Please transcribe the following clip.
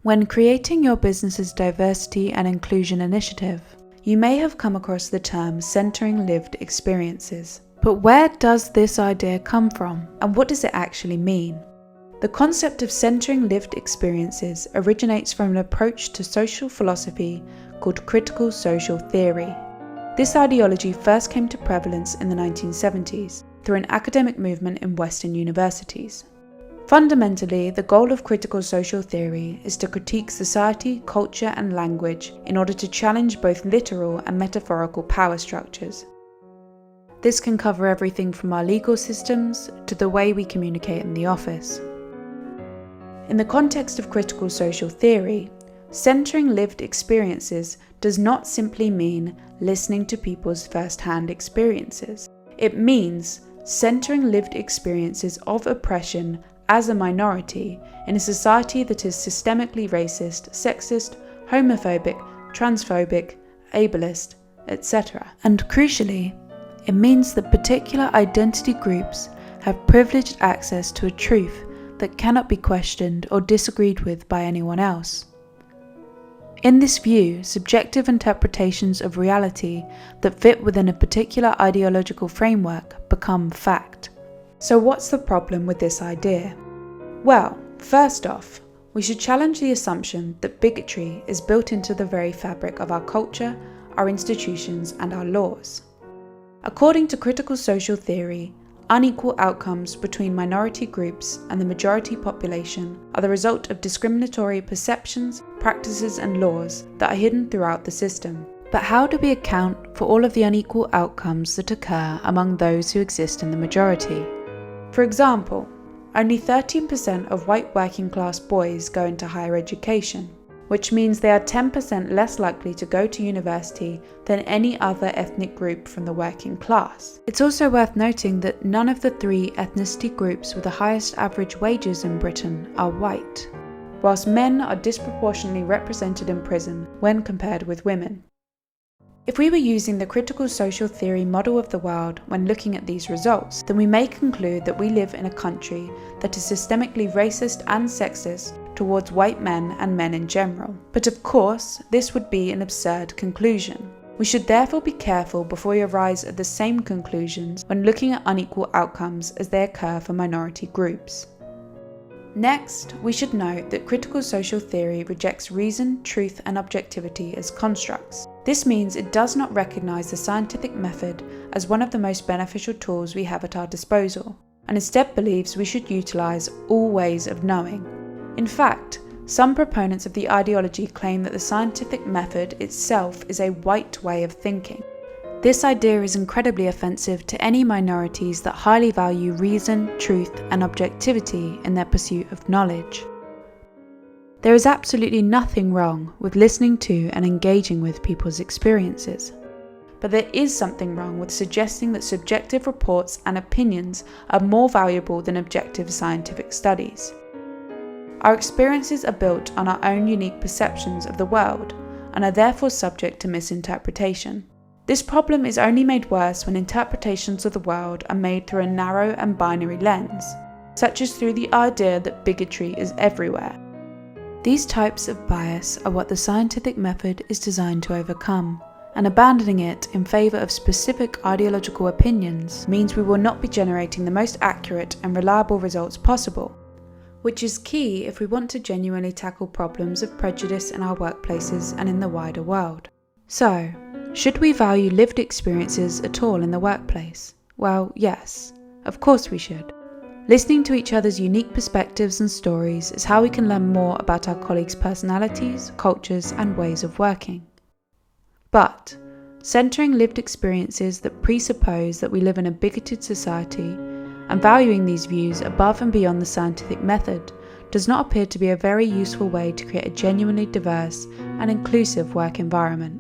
When creating your business's diversity and inclusion initiative, you may have come across the term centering lived experiences. But where does this idea come from, and what does it actually mean? The concept of centering lived experiences originates from an approach to social philosophy called critical social theory. This ideology first came to prevalence in the 1970s through an academic movement in Western universities. Fundamentally, the goal of critical social theory is to critique society, culture, and language in order to challenge both literal and metaphorical power structures. This can cover everything from our legal systems to the way we communicate in the office. In the context of critical social theory, centering lived experiences does not simply mean listening to people's first-hand experiences. It means centering lived experiences of oppression as a minority in a society that is systemically racist, sexist, homophobic, transphobic, ableist, etc. And crucially, it means that particular identity groups have privileged access to a truth that cannot be questioned or disagreed with by anyone else. In this view, subjective interpretations of reality that fit within a particular ideological framework become fact. So what's the problem with this idea? Well, first off, we should challenge the assumption that bigotry is built into the very fabric of our culture, our institutions, and our laws. According to critical social theory, unequal outcomes between minority groups and the majority population are the result of discriminatory perceptions, practices, and laws that are hidden throughout the system. But how do we account for all of the unequal outcomes that occur among those who exist in the majority? For example, only 13% of white working class boys go into higher education, which means they are 10% less likely to go to university than any other ethnic group from the working class. It's also worth noting that none of the three ethnicity groups with the highest average wages in Britain are white, whilst men are disproportionately represented in prison when compared with women. If we were using the critical social theory model of the world when looking at these results, then we may conclude that we live in a country that is systemically racist and sexist towards white men and men in general. But of course, this would be an absurd conclusion. We should therefore be careful before we arise at the same conclusions when looking at unequal outcomes as they occur for minority groups. Next, we should note that critical social theory rejects reason, truth, and objectivity as constructs. This means it does not recognize the scientific method as one of the most beneficial tools we have at our disposal, and instead believes we should utilize all ways of knowing. In fact, some proponents of the ideology claim that the scientific method itself is a white way of thinking. This idea is incredibly offensive to any minorities that highly value reason, truth, and objectivity in their pursuit of knowledge. There is absolutely nothing wrong with listening to and engaging with people's experiences. But there is something wrong with suggesting that subjective reports and opinions are more valuable than objective scientific studies. Our experiences are built on our own unique perceptions of the world and are therefore subject to misinterpretation. This problem is only made worse when interpretations of the world are made through a narrow and binary lens, such as through the idea that bigotry is everywhere. These types of bias are what the scientific method is designed to overcome, and abandoning it in favour of specific ideological opinions means we will not be generating the most accurate and reliable results possible, which is key if we want to genuinely tackle problems of prejudice in our workplaces and in the wider world. So, should we value lived experiences at all in the workplace? Well, yes, of course we should. Listening to each other's unique perspectives and stories is how we can learn more about our colleagues' personalities, cultures, and ways of working. But, centering lived experiences that presuppose that we live in a bigoted society and valuing these views above and beyond the scientific method does not appear to be a very useful way to create a genuinely diverse and inclusive work environment.